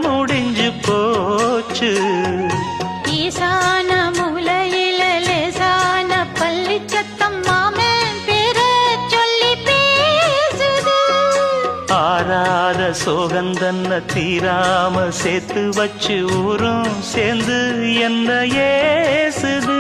முடிஞ்சு போச்சு. ஈசான மூலையில லேசான பள்ளி சத்தம் மாமன் பேர சொல்லி பேசுது. ஆறாத சோகந்தன்ன தீராம சேர்த்து வச்சு ஊரும் சேர்ந்து என்ன ஏசுது.